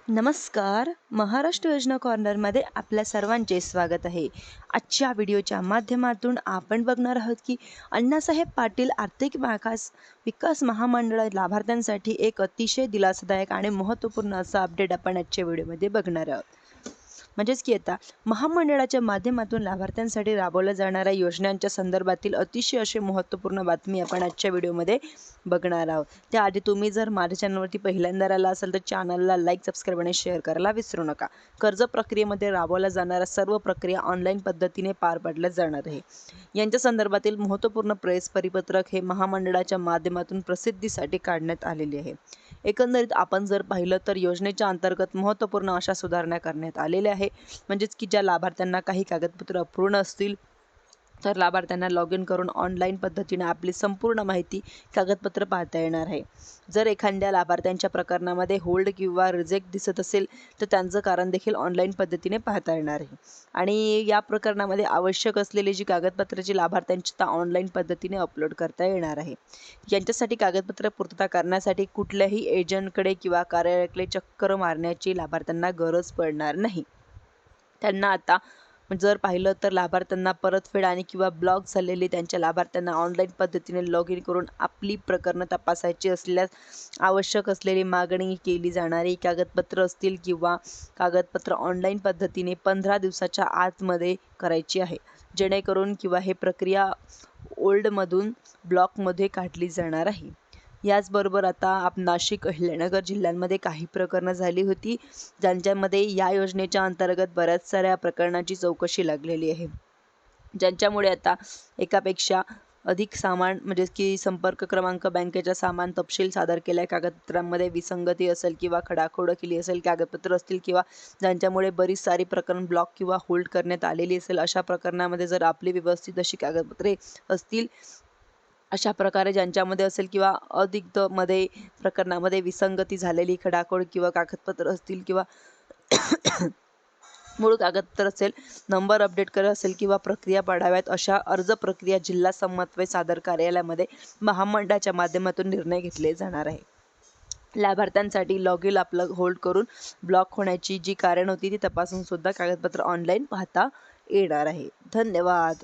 नमस्कार. महाराष्ट्र योजना कॉर्नरमध्ये आपल्या सर्वांचे स्वागत आहे. आजच्या व्हिडिओच्या माध्यमातून आपण बघणार आहोत की अण्णासाहेब पाटील आर्थिक विकास महामंडळ लाभार्थ्यांसाठी एक अतिशय दिलासादायक आणि महत्त्वपूर्ण असा अपडेट आपण आजच्या व्हिडिओमध्ये बघणार आहोत. म्हणजेच की आता महामंडळाच्या माध्यमातून लाभार्थ्यांसाठी राबवल्या जाणाऱ्या योजनांच्या संदर्भातील अतिशय अशी महत्त्वपूर्ण बातमी आपण आजच्या व्हिडिओमध्ये बघणार आहोत. त्याआधी तुम्ही जर माझ्या चॅनलवरती पहिल्यांदा आला असाल तर चॅनलला लाईक, सबस्क्राईब आणि शेअर करायला विसरू नका. कर्ज प्रक्रियेमध्ये राबवल्या जाणाऱ्या सर्व प्रक्रिया ऑनलाईन पद्धतीने पार पाडल्या जाणार आहे. यांच्या संदर्भातील महत्त्वपूर्ण प्रेस परिपत्रक हे महामंडळाच्या माध्यमातून प्रसिद्धीसाठी काढण्यात आलेले आहे. एकंदरीत आपण जर पाहिलं तर योजनेच्या अंतर्गत महत्त्वपूर्ण अशा सुधारणा करण्यात आलेल्या आहे. म्हणजेच की ज्या लाभार्थ्यांना काही कागदपत्र अपूर्ण असतील तर लाभार्थ्यांना लॉग इन करून ऑनलाईन पद्धतीने आपली संपूर्ण माहिती कागदपत्र पाहता येणार आहे. जर एखाद्या लाभार्थ्यांच्या प्रकरणामध्ये होल्ड किंवा रिजेक्ट दिसत असेल तर त्यांचं कारण देखील ऑनलाईन पद्धतीने पाहता येणार आहे. आणि या प्रकरणामध्ये आवश्यक असलेली जी कागदपत्राची लाभार्थ्यांची ऑनलाईन पद्धतीने अपलोड करता येणार आहे. यांच्यासाठी कागदपत्र पूर्तता करण्यासाठी कुठल्याही एजंटकडे किंवा कार्यालयाकडे चक्कर मारण्याची लाभार्थ्यांना गरज पडणार नाही. त्यांना आता जर पाहिलं तर लाभार्थ्यांना परतफेड आणि किंवा ब्लॉक झालेली त्यांच्या लाभार्थ्यांना ऑनलाईन पद्धतीने लॉग इन करून आपली प्रकरणं तपासायची असल्यास आवश्यक असलेली मागणी केली जाणारी कागदपत्र असतील किंवा कागदपत्र ऑनलाईन पद्धतीने 15 दिवसाच्या आतमध्ये करायची आहे. जेणेकरून किंवा हे प्रक्रिया ओल्डमधून ब्लॉकमध्ये काढली जाणार आहे. याचबरोबर आता नाशिक, अहिल्यानगर जिल्ह्यांमध्ये काही प्रकरणं झाली होती ज्यांच्यामध्ये या योजनेच्या अंतर्गत बऱ्याच साऱ्या प्रकरणांची चौकशी लागलेली आहे. ज्यांच्यामुळे आता एकापेक्षा अधिक सामान म्हणजे की संपर्क क्रमांक, बँकेचा सामान तपशील सादर केल्या कागदपत्रांमध्ये विसंगती असेल किंवा खडाखोड केली असेल कागदपत्र असतील किंवा ज्यांच्यामुळे बरीच सारी प्रकरण ब्लॉक किंवा होल्ड करण्यात आलेली असेल अशा प्रकरणामध्ये जर आपली व्यवस्थित अशी कागदपत्रे असतील अशा प्रकारे ज्यांच्यामध्ये असेल किंवा मध्ये प्रकरणामध्ये विसंगती झालेली खडाखोड किंवा कागदपत्र असतील किंवा मूळ कागदपत्र असेल, नंबर अपडेट करत असेल किंवा प्रक्रिया पाडाव्यात अशा अर्ज प्रक्रिया जिल्हा समन्वय सादर कार्यालयामध्ये महामंडळाच्या माध्यमातून निर्णय घेतले जाणार आहे. लाभार्थ्यांसाठी लॉग इन आपलं होल्ड करून ब्लॉक होण्याची जी कारण होती ती तपासून सुद्धा कागदपत्र ऑनलाईन पाहता येणार आहे. धन्यवाद.